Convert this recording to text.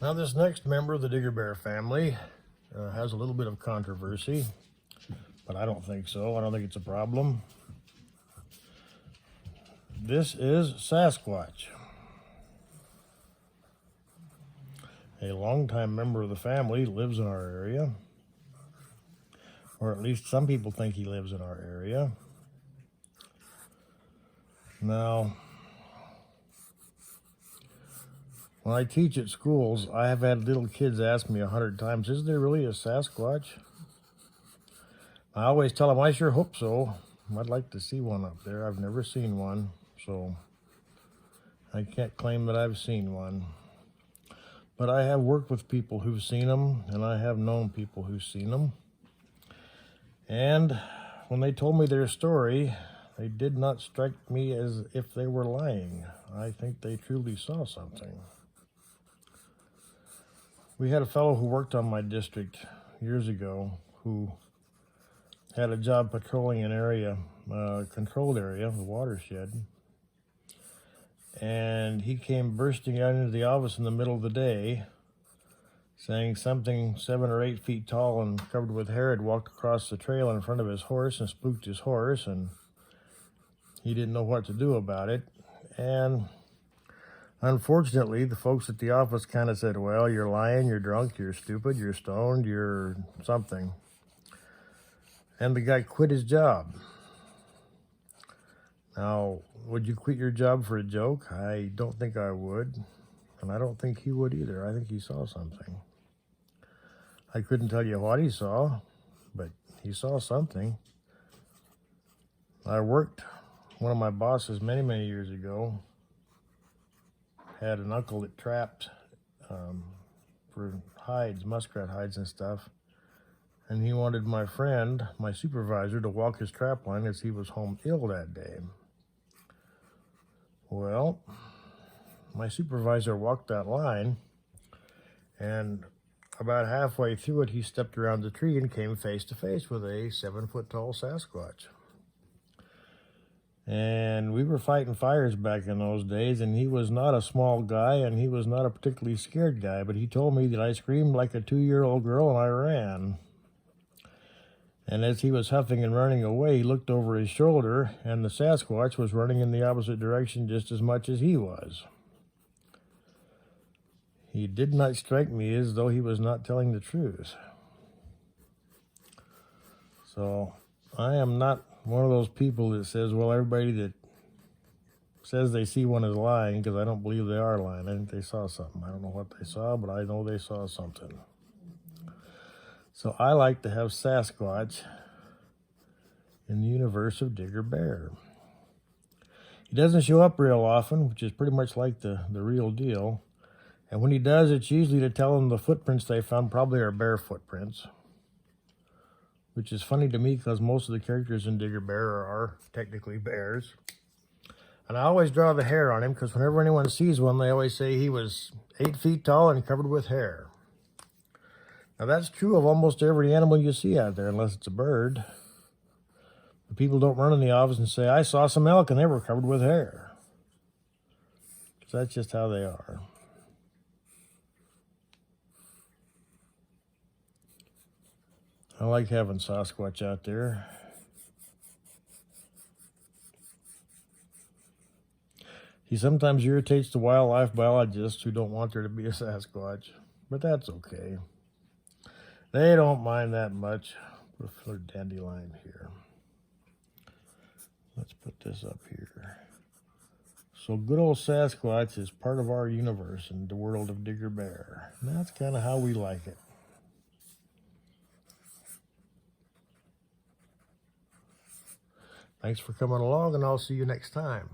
Now this next member of the Digger Bear family has a little bit of controversy, but I don't think so. I don't think it's a problem. This is Sasquatch, a longtime member of the family, lives in our area, or at least some people think he lives in our area. Now, when I teach at schools, I have had little kids ask me 100 times, is there really a Sasquatch? I always tell them, I sure hope so. I'd like to see one up there. I've never seen one, so I can't claim that I've seen one. But I have worked with people who've seen them, and I have known people who've seen them. And when they told me their story, they did not strike me as if they were lying. I think they truly saw something. We had a fellow who worked on my district years ago who had a job patrolling an area, controlled area, the watershed. And he came bursting out into the office in the middle of the day, saying something 7 or 8 feet tall and covered with hair had walked across the trail in front of his horse and spooked his horse, and he didn't know what to do about it. And unfortunately, the folks at the office kind of said, well, you're lying, you're drunk, you're stupid, you're stoned, you're something. And the guy quit his job. Now, would you quit your job for a joke? I don't think I would. And I don't think he would either. I think he saw something. I couldn't tell you what he saw, but he saw something. One of my bosses many, many years ago had an uncle that trapped for hides, muskrat hides and stuff. And he wanted my friend, my supervisor, to walk his trap line as he was home ill that day. Well, my supervisor walked that line, and about halfway through it, he stepped around the tree and came face to face with a 7-foot-tall Sasquatch. And we were fighting fires back in those days, and he was not a small guy, and he was not a particularly scared guy, but he told me that I screamed like a 2-year-old girl and I ran. And as he was huffing and running away, he looked over his shoulder, and the Sasquatch was running in the opposite direction just as much as he was. He did not strike me as though he was not telling the truth. So I am not one of those people that says, well, everybody that says they see one is lying, because I don't believe they are lying. I think they saw something. I don't know what they saw, but I know they saw something. So I like to have Sasquatch in the universe of Digger Bear. He doesn't show up real often, which is pretty much like the real deal. And when he does, it's usually to tell them the footprints they found probably are bear footprints. Which is funny to me because most of the characters in Digger Bear are technically bears. And I always draw the hair on him because whenever anyone sees one, they always say he was 8 feet tall and covered with hair. Now that's true of almost every animal you see out there, unless it's a bird. The people don't run in the office and say, I saw some elk and they were covered with hair. Because that's just how they are. I like having Sasquatch out there. He sometimes irritates the wildlife biologists who don't want there to be a Sasquatch, but that's okay. They don't mind that much. Put a filler dandelion here. Let's put this up here. So good old Sasquatch is part of our universe in the world of Digger Bear. And that's kind of how we like it. Thanks for coming along, and I'll see you next time.